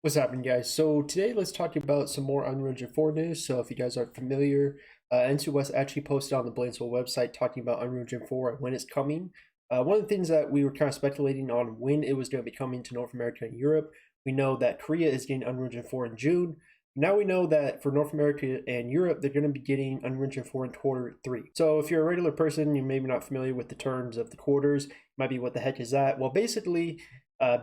What's happening, guys? So today let's talk about some more Unreal Engine 4 news. So if you guys aren't familiar, NC West actually posted on the Blainsville website talking about Unreal Engine 4 and when it's coming. One of the things that we were kind of speculating on when it was going to be coming to North America and Europe, we know that Korea is getting Unreal Engine 4 in June. Now we know that for North America and Europe, they're going to be getting Unreal Engine 4 in quarter 3. So if you're a regular person, you're maybe not familiar with the terms of the quarters, might be what the heck is that? Well, basically,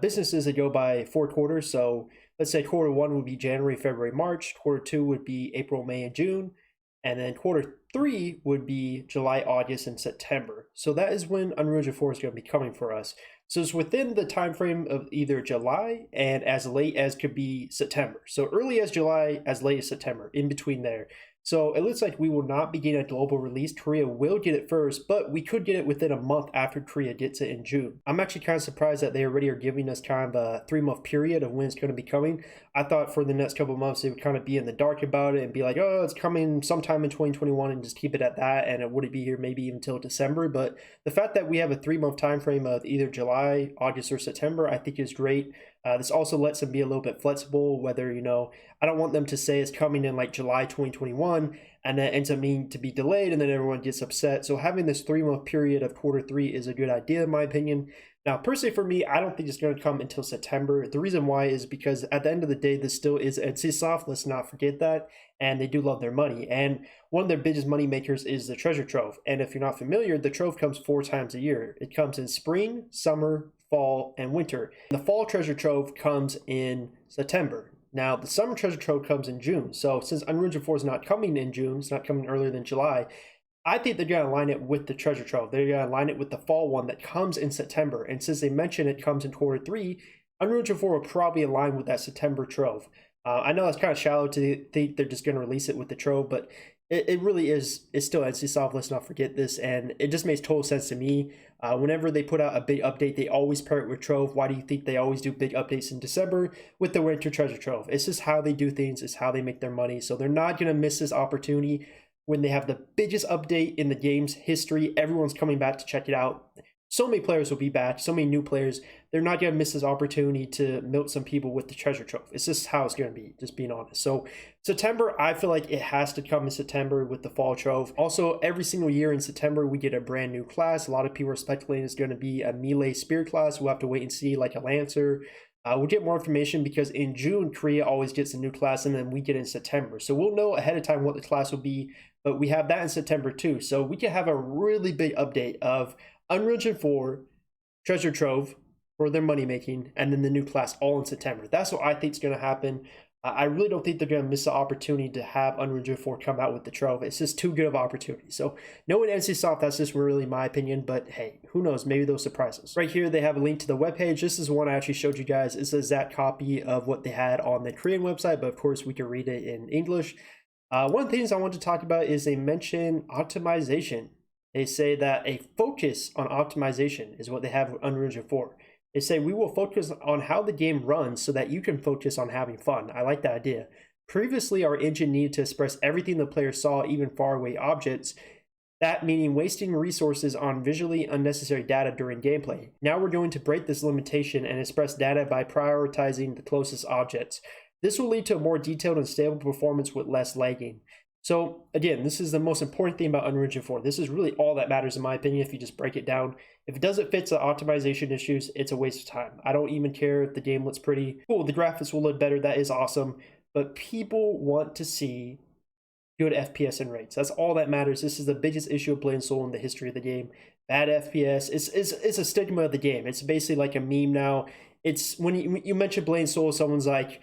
businesses that go by 4 quarters. So let's say quarter 1 would be January, February, March. Quarter 2 would be April, May, and June. And then quarter 3 would be July, August, and September. So that is when Unreal Engine 4 is going to be coming for us. So it's within the time frame of either July and as late as could be September. So early as July, as late as September, in between there. So it looks like we will not be getting a global release. Korea will get it first, but we could get it within a month after Korea gets it in June. I'm actually kind of surprised that they already are giving us kind of a 3-month period of when it's going to be coming. I thought for the next couple of months they would kind of be in the dark about it and be like, oh, it's coming sometime in 2021 and just keep it at that, and it wouldn't be here maybe even until December. But the fact that we have a 3-month time frame of either July, August, or September, I think is great. This also lets them be a little bit flexible, whether, I don't want them to say it's coming in like July 2021 and then ends up needing to be delayed and then everyone gets upset. So having this 3-month period of quarter 3 is a good idea in my opinion. Now, personally for me, I don't think it's going to come until September. The reason why is because at the end of the day, this still is NCSoft. Let's not forget that. And they do love their money. And one of their biggest money makers is the treasure trove. And if you're not familiar, the trove comes 4 times a year. It comes in spring, summer, fall, and winter. The fall treasure trove comes in September. Now, the summer treasure trove comes in June. So since Unreal Engine 4 is not coming in June, it's not coming earlier than July, I think they're going to align it with the treasure trove. They're going to align it with the fall one that comes in September. And since they mentioned it comes in quarter 3, Unreal Engine 4 will probably align with that September trove. I know it's kind of shallow to think they're just going to release it with the trove, but it really is. It's still NCSoft. Let's not forget this, and it just makes total sense to me. Whenever they put out a big update, they always pair it with Trove. Why do you think they always do big updates in December with the Winter Treasure Trove? It's just how they do things. It's how they make their money. So they're not going to miss this opportunity when they have the biggest update in the game's history. Everyone's coming back to check it out. So many players will be back, so many new players. They're not going to miss this opportunity to milk some people with the treasure trove. It's just how it's going to be, just being honest. So September, I feel like it has to come in September with the fall trove. Also, every single year in September, we get a brand new class. A lot of people are speculating it's going to be a melee spear class. We'll have to wait and see, like a lancer. We'll get more information because in June, Korea always gets a new class, and then we get in September. So we'll know ahead of time what the class will be, but we have that in September too. So we can have a really big update of Unreal Engine 4, Treasure Trove for their money making, and then the new class all in September. That's what I think is going to happen. I really don't think they're going to miss the opportunity to have Unreal Engine 4 come out with the Trove. It's just too good of an opportunity. So knowing NCSoft, that's just really my opinion, but hey, who knows? Maybe they'll surprise us. Right here, they have a link to the webpage. This is one I actually showed you guys. It's an exact copy of what they had on the Korean website, but of course we can read it in English. One of the things I want to talk about is they mention optimization. They say that a focus on optimization is what they have with Unreal Engine 4. They say we will focus on how the game runs so that you can focus on having fun. I like that idea. Previously, our engine needed to express everything the player saw, even faraway objects. That meaning wasting resources on visually unnecessary data during gameplay. Now we're going to break this limitation and express data by prioritizing the closest objects. This will lead to a more detailed and stable performance with less lagging. So again, this is the most important thing about Unreal Engine 4. This is really all that matters in my opinion if you just break it down. If it doesn't fit the optimization issues, it's a waste of time. I don't even care if the game looks pretty. Cool, the graphics will look better, that is awesome. But people want to see good FPS and rates. That's all that matters. This is the biggest issue of Blade & Soul in the history of the game. Bad FPS. It's a stigma of the game. It's basically like a meme now. It's when you mention Blade & Soul, someone's like,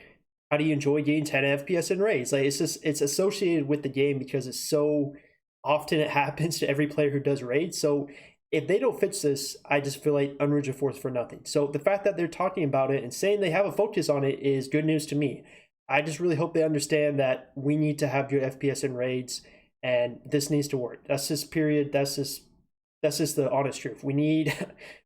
how do you enjoy getting 10 FPS and rates? Like it's associated with the game because it's so often it happens to every player who does raids. So if they don't fix this, I just feel like Unreal Engine 4 is for nothing. So the fact that they're talking about it and saying they have a focus on it is good news to me. I just really hope they understand that we need to have good FPS and raids, and this needs to work. That's just period. That's just the honest truth. We need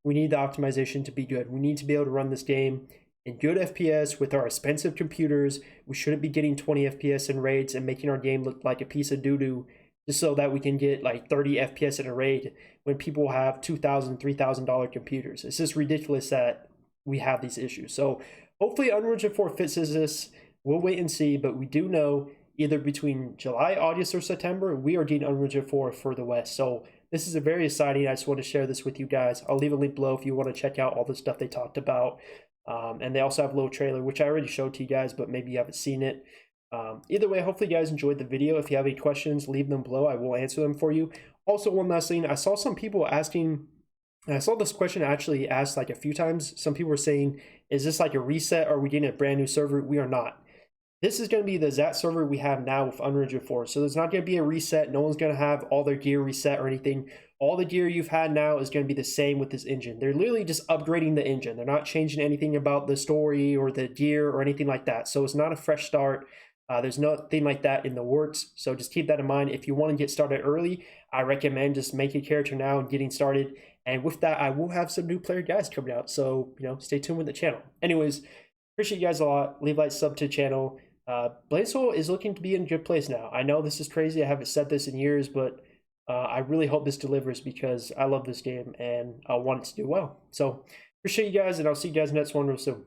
the optimization to be good. We need to be able to run this game in good FPS with our expensive computers. We shouldn't be getting 20 FPS in raids and making our game look like a piece of doo-doo just so that we can get like 30 FPS in a raid when people have $2,000, $3,000 computers. It's just ridiculous that we have these issues. So Hopefully Unreal Engine 4 fixes this. We'll wait and see, but we do know either between July, August, or September, we are getting Unreal Engine 4 for the West. So this is a very exciting. I just want to share this with you guys. I'll leave a link below if you want to check out all the stuff they talked about. And they also have a little trailer, which I already showed to you guys, but maybe you haven't seen it. Either way, hopefully you guys enjoyed the video. If you have any questions, leave them below. I will answer them for you. Also, one last thing, I saw some people asking, and I saw this question actually asked like a few times. Some people were saying, is this like a reset? Or are we getting a brand new server? We are not. This is going to be the exact server we have now with Unreal Engine 4. So there's not going to be a reset. No one's going to have all their gear reset or anything. All the gear you've had now is going to be the same with this engine. They're literally just upgrading the engine. They're not changing anything about the story or the gear or anything like that. So it's not a fresh start. There's nothing like that in the works. So just keep that in mind. If you want to get started early, I recommend just making a character now and getting started. And with that, I will have some new player guides coming out. So, stay tuned with the channel. Anyways, appreciate you guys a lot. Leave a like, sub to the channel. Bladesoul is looking to be in a good place now. I know this is crazy. I haven't said this in years, but I really hope this delivers because I love this game and I want it to do well. So appreciate you guys, and I'll see you guys next one real soon.